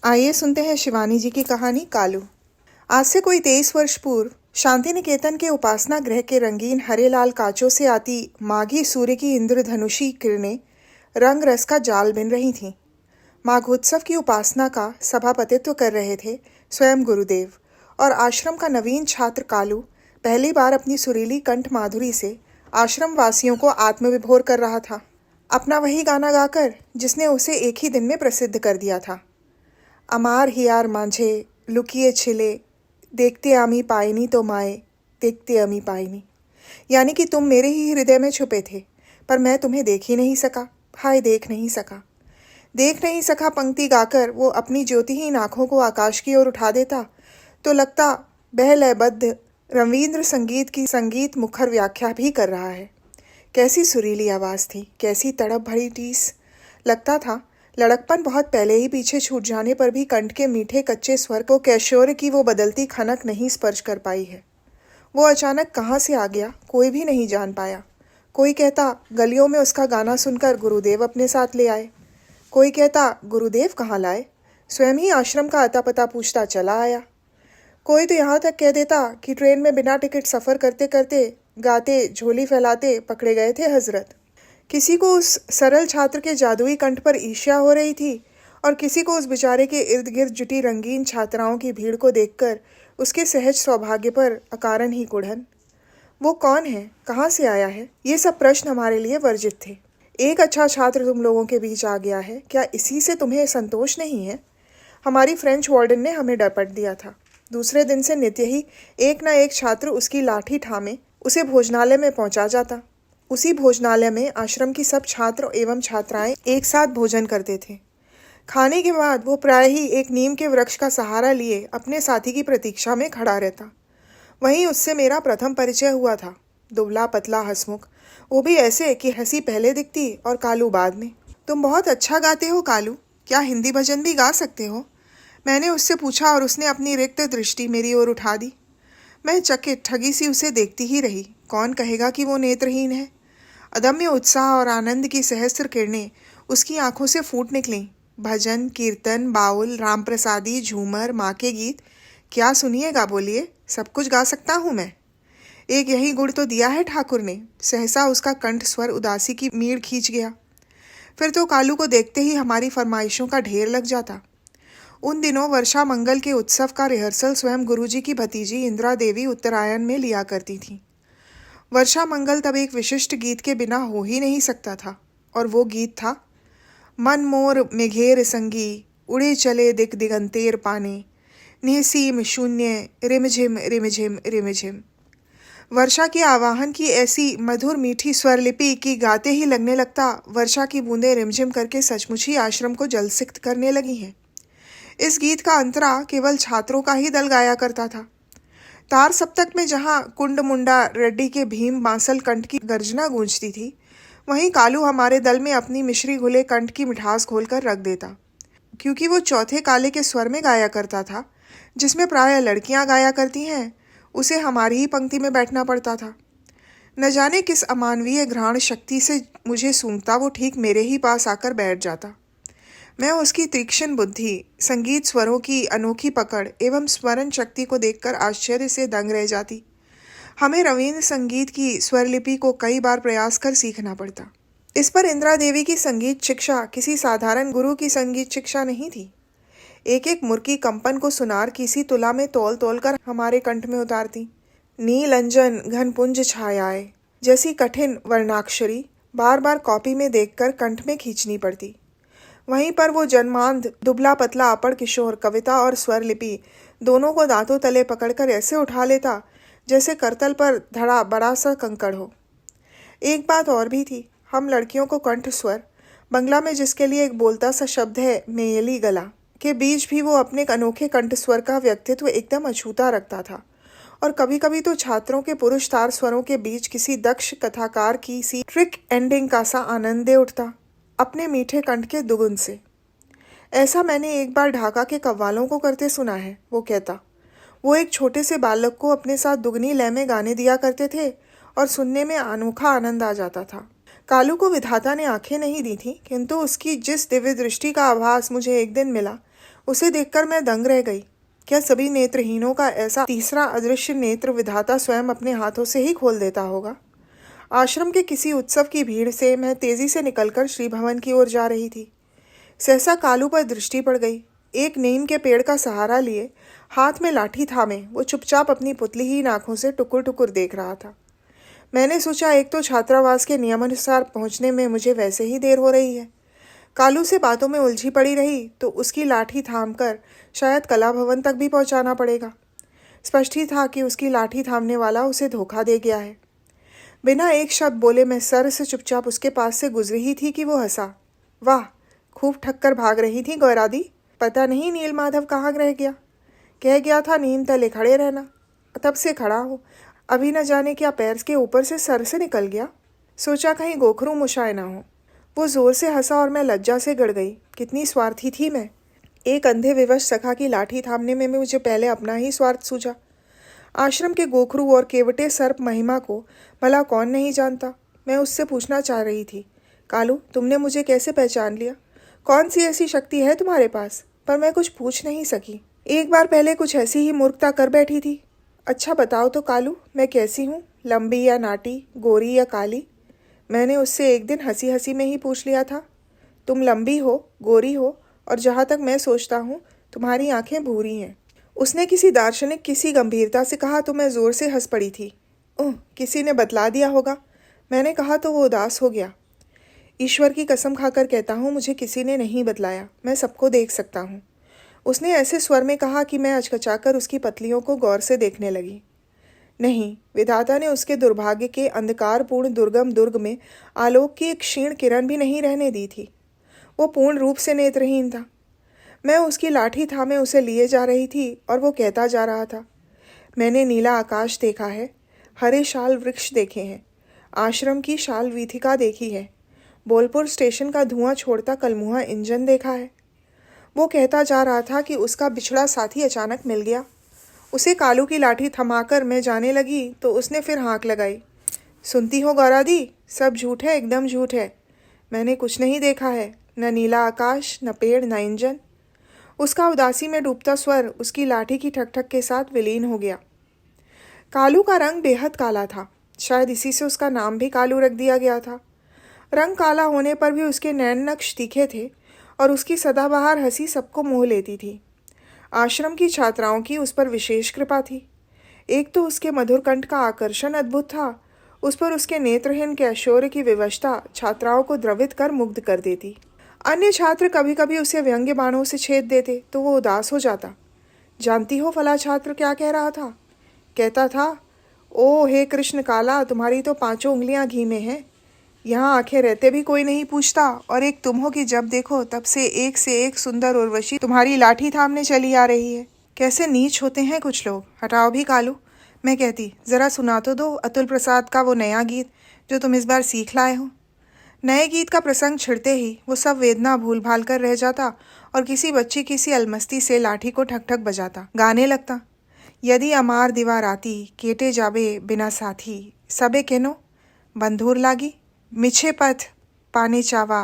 आइए सुनते हैं शिवानी जी की कहानी कालू। आज से कोई 23 वर्ष पूर्व शांति निकेतन के उपासना गृह के रंगीन हरे लाल कांचों से आती माघी सूर्य की इंद्रधनुषी किरणें रंग रस का जाल बिन रही थीं। माघोत्सव की उपासना का सभापतित्व कर रहे थे स्वयं गुरुदेव, और आश्रम का नवीन छात्र कालू पहली बार अपनी सुरीली कंठ माधुरी से आश्रम वासियों को आत्मविभोर कर रहा था। अपना वही गाना गाकर जिसने उसे एक ही दिन में प्रसिद्ध कर दिया था। अमार हियार मांझे लुकिए छिले, देखते आमी पाइनी तो माए, देखते अमी पाइनी। यानी कि तुम मेरे ही हृदय में छुपे थे, पर मैं तुम्हें देख ही नहीं सका। हाय, देख नहीं सका पंक्ति गाकर वो अपनी ज्योतिहीन आंखों को आकाश की ओर उठा देता तो लगता बह लयबद्ध रवींद्र संगीत की संगीत मुखर व्याख्या भी कर रहा है। कैसी सुरीली आवाज़ थी, कैसी तड़प भरी टीस। लगता था लड़कपन बहुत पहले ही पीछे छूट जाने पर भी कंठ के मीठे कच्चे स्वर को कैशोर की वो बदलती खनक नहीं स्पर्श कर पाई है। वो अचानक कहाँ से आ गया, कोई भी नहीं जान पाया। कोई कहता गलियों में उसका गाना सुनकर गुरुदेव अपने साथ ले आए, कोई कहता गुरुदेव कहाँ लाए, स्वयं ही आश्रम का अता पता पूछता चला आया। कोई तो यहाँ तक कह देता कि ट्रेन में बिना टिकट सफ़र करते करते गाते झोली फैलाते पकड़े गए थे हजरत। किसी को उस सरल छात्र के जादुई कंठ पर ईर्ष्या हो रही थी, और किसी को उस बेचारे के इर्द गिर्द जुटी रंगीन छात्राओं की भीड़ को देखकर उसके सहज सौभाग्य पर अकारण ही कुढ़न। वो कौन है, कहाँ से आया है, ये सब प्रश्न हमारे लिए वर्जित थे। एक अच्छा छात्र तुम लोगों के बीच आ गया है, क्या इसी से तुम्हें संतोष नहीं है? हमारी फ्रेंच वार्डन ने हमें डरपट दिया था। दूसरे दिन से नित्य ही एक न एक छात्र उसकी लाठी थामे उसे भोजनालय में पहुंचा जाता। उसी भोजनालय में आश्रम की सब छात्र एवं छात्राएं एक साथ भोजन करते थे। खाने के बाद वो प्राय ही एक नीम के वृक्ष का सहारा लिए अपने साथी की प्रतीक्षा में खड़ा रहता। वहीं उससे मेरा प्रथम परिचय हुआ था। दुबला पतला हंसमुख, वो भी ऐसे कि हंसी पहले दिखती और कालू बाद में। तुम बहुत अच्छा गाते हो कालू, क्या हिंदी भजन भी गा सकते हो? मैंने उससे पूछा और उसने अपनी रिक्त दृष्टि मेरी ओर उठा दी। मैं चकित ठगी सी उसे देखती ही रही। कौन कहेगा कि वो नेत्रहीन है? अदम्य उत्साह और आनंद की सहस्त्र किरणें उसकी आंखों से फूट निकलीं। भजन, कीर्तन, बाउल, राम प्रसादी, झूमर, माँ के गीत, क्या सुनिएगा, बोलिए, सब कुछ गा सकता हूँ मैं। एक यही गुण तो दिया है ठाकुर ने। सहसा उसका कंठ स्वर उदासी की मीड़ खींच गया। फिर तो कालू को देखते ही हमारी फरमाइशों का ढेर लग जाता। उन दिनों वर्षा मंगल के उत्सव का रिहर्सल स्वयं गुरुजी की भतीजी इंदिरा देवी उत्तरायण में लिया करती थी। वर्षा मंगल तब एक विशिष्ट गीत के बिना हो ही नहीं सकता था, और वो गीत था मन मोर मेघेर संगी, उड़े चले दिक दिगंतेर पाने, निहसीम शून्य रिमझिम रिमझिम रिमझिम। वर्षा के आवाहन की ऐसी मधुर मीठी स्वरलिपि की गाते ही लगने लगता वर्षा की बूंदें रिमझिम करके सचमुच ही आश्रम को जलसिक्त करने लगी हैं। इस गीत का अंतरा केवल छात्रों का ही दल गाया करता था। तार सप्तक में जहाँ कुंड मुंडा रेड्डी के भीम बांसल कंठ की गर्जना गूंजती थी, वहीं कालू हमारे दल में अपनी मिश्री घुले कंठ की मिठास घोलकर रख देता। क्योंकि वो चौथे काले के स्वर में गाया करता था, जिसमें प्रायः लड़कियां गाया करती हैं, उसे हमारी ही पंक्ति में बैठना पड़ता था। न जाने किस अमानवीय घ्राण शक्ति से मुझे सूंघता वो ठीक मेरे ही पास आकर बैठ जाता। मैं उसकी तीक्ष्ण बुद्धि, संगीत स्वरों की अनोखी पकड़ एवं स्मरण शक्ति को देखकर आश्चर्य से दंग रह जाती। हमें रवींद्र संगीत की स्वरलिपि को कई बार प्रयास कर सीखना पड़ता। इस पर इंदिरा देवी की संगीत शिक्षा किसी साधारण गुरु की संगीत शिक्षा नहीं थी। एक एक मुर्की कंपन को सुनार किसी तुला में तौल तौल कर हमारे कंठ में उतारती। नील अंजन घन पुंज छायाए जैसी कठिन वर्णाक्षरी बार बार कॉपी में देखकर कंठ में खींचनी पड़ती। वहीं पर वो जन्मांध दुबला पतला अपड़ किशोर कविता और स्वर लिपि दोनों को दांतों तले पकड़कर ऐसे उठा लेता जैसे करतल पर धड़ा बड़ा सा कंकड़ हो। एक बात और भी थी, हम लड़कियों को कंठ स्वर, बंगला में जिसके लिए एक बोलता सा शब्द है मेयली गला, के बीच भी वो अपने अनोखे कंठ स्वर का व्यक्तित्व एकदम अछूता रखता था। और कभी कभी तो छात्रों के पुरुष तार स्वरों के बीच किसी दक्ष कथाकार की सी ट्रिक एंडिंग का सा आनंद दे उठता अपने मीठे कंठ के दुगुन से। ऐसा मैंने एक बार ढाका के कव्वालों को करते सुना है। वो कहता, वो एक छोटे से बालक को अपने साथ दुगनी लय में गाने दिया करते थे और सुनने में अनोखा आनंद आ जाता था। कालू को विधाता ने आंखें नहीं दी थी, किंतु उसकी जिस दिव्य दृष्टि का आभास मुझे एक दिन मिला, उसे देखकर मैं दंग रह गई। क्या सभी नेत्रहीनों का ऐसा तीसरा अदृश्य नेत्र विधाता स्वयं अपने हाथों से ही खोल देता होगा? आश्रम के किसी उत्सव की भीड़ से मैं तेजी से निकलकर श्री भवन की ओर जा रही थी। सहसा कालू पर दृष्टि पड़ गई। एक नीम के पेड़ का सहारा लिए, हाथ में लाठी थामे, वो चुपचाप अपनी पुतलीहीन आंखों से टुकुर टुकुर देख रहा था। मैंने सोचा, एक तो छात्रावास के नियमानुसार पहुंचने में मुझे वैसे ही देर हो रही है, कालू से बातों में उलझी पड़ी रही तो उसकी लाठी थामकर शायद कला भवन तक भी पहुंचाना पड़ेगा। स्पष्ट ही था कि उसकी लाठी थामने वाला उसे धोखा दे गया है। बिना एक शब्द बोले मैं सर से चुपचाप उसके पास से गुजरी ही थी कि वो हंसा। वाह, खूब ठक्कर भाग रही थी गौरादी। पता नहीं नील माधव कहाँ रह गया। कह गया था नींद तले खड़े रहना, तब से खड़ा हो। अभी न जाने क्या पैर के ऊपर से सर से निकल गया। सोचा कहीं गोखरू मुशाए ना हो। वो जोर से हंसा और मैं लज्जा से गड़ गई। कितनी स्वार्थी थी मैं। एक अंधे विवश सखा की लाठी थामने में मुझे पहले अपना ही स्वार्थ सूझा। आश्रम के गोखरू और केवटे सर्प महिमा को भला कौन नहीं जानता। मैं उससे पूछना चाह रही थी, कालू, तुमने मुझे कैसे पहचान लिया? कौन सी ऐसी शक्ति है तुम्हारे पास? पर मैं कुछ पूछ नहीं सकी। एक बार पहले कुछ ऐसी ही मूर्खता कर बैठी थी। अच्छा बताओ तो कालू, मैं कैसी हूँ? लंबी या नाटी, गोरी या काली? मैंने उससे एक दिन हंसी हंसी में ही पूछ लिया था। तुम लंबी हो, गोरी हो, और जहाँ तक मैं सोचता हूँ तुम्हारी आंखें भूरी हैं। उसने किसी दार्शनिक किसी गंभीरता से कहा तो मैं जोर से हंस पड़ी थी। ओह, किसी ने बतला दिया होगा, मैंने कहा तो वो उदास हो गया। ईश्वर की कसम खाकर कहता हूँ, मुझे किसी ने नहीं बतलाया। मैं सबको देख सकता हूँ। उसने ऐसे स्वर में कहा कि मैं अचकचाकर उसकी पतलियों को गौर से देखने लगी। नहीं, विधाता ने उसके दुर्भाग्य के अंधकारपूर्ण दुर्गम दुर्ग में आलोक की एक क्षीण किरण भी नहीं रहने दी थी। वो पूर्ण रूप से नेत्रहीन था। मैं उसकी लाठी थामे उसे लिए जा रही थी और वो कहता जा रहा था, मैंने नीला आकाश देखा है, हरे शाल वृक्ष देखे हैं, आश्रम की शाल वीथिका देखी है, बोलपुर स्टेशन का धुआं छोड़ता कलमुहा इंजन देखा है। वो कहता जा रहा था कि उसका बिछड़ा साथी अचानक मिल गया। उसे कालू की लाठी थमाकर मैं जाने लगी तो उसने फिर हाँक लगाई। सुनती हो गौरादी, सब झूठ है, एकदम झूठ है। मैंने कुछ नहीं देखा है, न नीला आकाश, न पेड़, न इंजन। उसका उदासी में डूबता स्वर उसकी लाठी की ठक-ठक के साथ विलीन हो गया। कालू का रंग बेहद काला था। शायद इसी से उसका नाम भी कालू रख दिया गया था। रंग काला होने पर भी उसके नैन नक्श तीखे थे और उसकी सदाबहार हंसी सबको मोह लेती थी। आश्रम की छात्राओं की उस पर विशेष कृपा थी। एक तो उसके मधुर कंठ का आकर्षण अद्भुत था, उस पर उसके नेत्रहीन के ऐश्वर्य की विवशता छात्राओं को द्रवित कर मुग्ध कर देती। अन्य छात्र कभी कभी उसे व्यंग्य बाणों से छेद देते तो वो उदास हो जाता। जानती हो फला छात्र क्या कह रहा था? कहता था, ओ हे कृष्ण काला, तुम्हारी तो 5 उंगलियां घी में हैं। यहाँ आंखें रहते भी कोई नहीं पूछता, और एक तुम हो कि जब देखो तब से एक सुंदर उर्वशी तुम्हारी लाठी थामने चली आ रही है। कैसे नीच होते हैं कुछ लोग। हटाओ भी कालू, मैं कहती, ज़रा सुना तो दो अतुल प्रसाद का वो नया गीत जो तुम इस बार सीख लाए हो। नए गीत का प्रसंग छिड़ते ही वो सब वेदना भूल भाल कर रह जाता और किसी बच्ची किसी अलमस्ती से लाठी को ठक ठक बजाता, गाने लगता। यदि अमार दीवार आती, केटे जाबे बिना साथी, सबे केनो बंधुर लागी, मिछे पथ पाने चावा,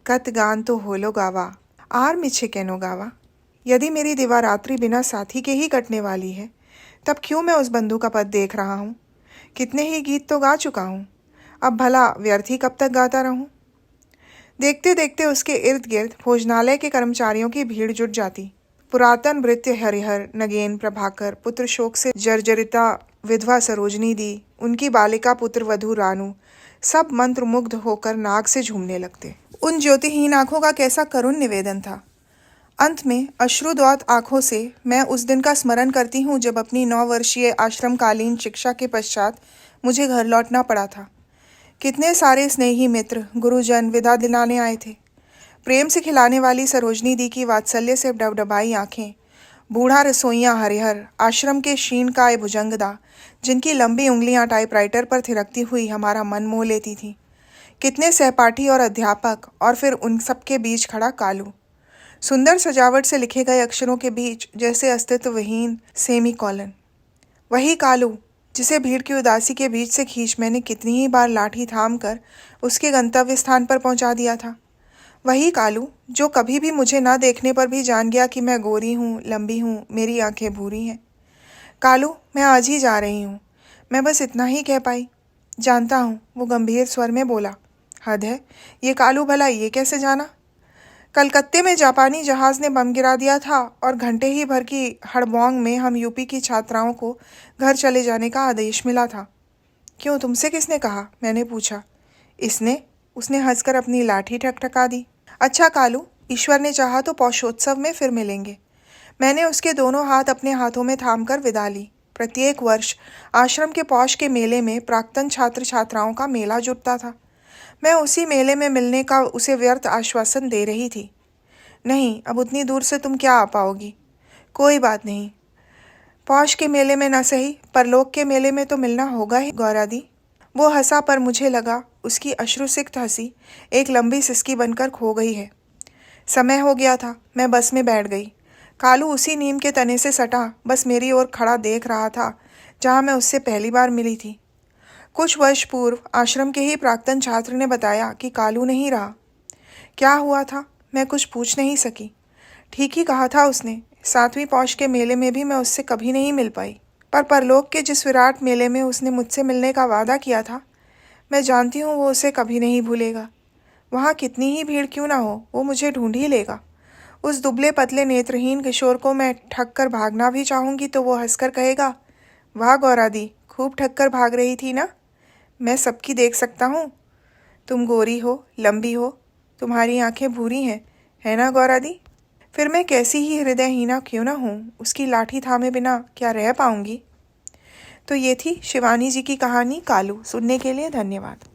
कत गान तो होलो गावा, आर मिछे केनो गावा। यदि मेरी दिवारात्रि बिना साथी के ही कटने वाली है, तब क्यों मैं उस बंधु का पद देख रहा हूँ? कितने ही गीत तो गा चुका हूँ, अब भला व्यर्थ ही कब तक गाता रहूं? देखते देखते उसके इर्द गिर्द भोजनालय के कर्मचारियों की भीड़ जुट जाती। पुरातन भृत्य हरिहर, नगेन, प्रभाकर, पुत्र शोक से जर्जरिता विधवा सरोजनी दी, उनकी बालिका पुत्र वधू रानू, सब मंत्रमुग्ध होकर नाग से झूमने लगते। उन ज्योतिहीन आंखों का कैसा करुण निवेदन था। अंत में अश्रुद्वात आंखों से मैं उस दिन का स्मरण करती हूँ जब अपनी 9 वर्षीय आश्रमकालीन शिक्षा के पश्चात मुझे घर लौटना पड़ा था। कितने सारे स्नेही मित्र, गुरुजन विदा दिलाने आए थे। प्रेम से खिलाने वाली सरोजनी दी की वात्सल्य से डबडबाई आंखें, बूढ़ा रसोइया हरिहर, आश्रम के शीनकाय भुजंगदा, जिनकी लंबी उंगलियां टाइपराइटर पर थिरकती हुई हमारा मन मोह लेती थीं। कितने सहपाठी और अध्यापक, और फिर उन सबके बीच खड़ा कालू, सुंदर सजावट से लिखे गए अक्षरों के बीच जैसे अस्तित्वहीन सेमीकोलन। वही कालू जिसे भीड़ की उदासी के बीच से खींच मैंने कितनी ही बार लाठी थाम कर उसके गंतव्य स्थान पर पहुंचा दिया था। वही कालू जो कभी भी मुझे ना देखने पर भी जान गया कि मैं गोरी हूँ, लंबी हूँ, मेरी आंखें भूरी हैं। कालू, मैं आज ही जा रही हूँ। मैं बस इतना ही कह पाई। जानता हूँ, वो गंभीर स्वर में बोला। हद है, ये कालू भला ये कैसे जाना? कलकत्ते में जापानी जहाज ने बम गिरा दिया था और घंटे ही भर की हड़बौंग में हम यूपी की छात्राओं को घर चले जाने का आदेश मिला था। क्यों, तुमसे किसने कहा? मैंने पूछा। इसने, उसने हंसकर अपनी लाठी ठकठका दी। अच्छा कालू, ईश्वर ने चाहा तो पौषोत्सव में फिर मिलेंगे। मैंने उसके दोनों हाथ अपने हाथों में थामकर विदा ली। प्रत्येक वर्ष आश्रम के पौष के मेले में प्राक्तन छात्र छात्राओं का मेला जुटता था। मैं उसी मेले में मिलने का उसे व्यर्थ आश्वासन दे रही थी। नहीं, अब उतनी दूर से तुम क्या आ पाओगी? कोई बात नहीं, पौष के मेले में न सही, परलोक के मेले में तो मिलना होगा ही गौरा दी। वो हंसा, पर मुझे लगा उसकी अश्रुसिक्त हंसी एक लंबी सिसकी बनकर खो गई है। समय हो गया था। मैं बस में बैठ गई। कालू उसी नीम के तने से सटा बस मेरी ओर खड़ा देख रहा था जहाँ मैं उससे पहली बार मिली थी। कुछ वर्ष पूर्व आश्रम के ही प्राक्तन छात्र ने बताया कि कालू नहीं रहा। क्या हुआ था, मैं कुछ पूछ नहीं सकी। ठीक ही कहा था उसने। 7वीं पौष के मेले में भी मैं उससे कभी नहीं मिल पाई, पर परलोक के जिस विराट मेले में उसने मुझसे मिलने का वादा किया था, मैं जानती हूँ वो उसे कभी नहीं भूलेगा। वहाँ कितनी ही भीड़ क्यों ना हो, वो मुझे ढूंढ ही लेगा। उस दुबले पतले नेत्रहीन किशोर को मैं ठग कर भागना भी चाहूँगी तो वो हंसकर कहेगा, वाह गौरा दी, खूब ठग कर भाग रही थी ना। मैं सबकी देख सकता हूँ। तुम गोरी हो, लंबी हो, तुम्हारी आंखें भूरी हैं, है ना गौरा दी? फिर मैं कैसी ही हृदयहीना क्यों ना हूँ, उसकी लाठी थामे बिना क्या रह पाऊँगी? तो ये थी शिवानी जी की कहानी कालू। सुनने के लिए धन्यवाद।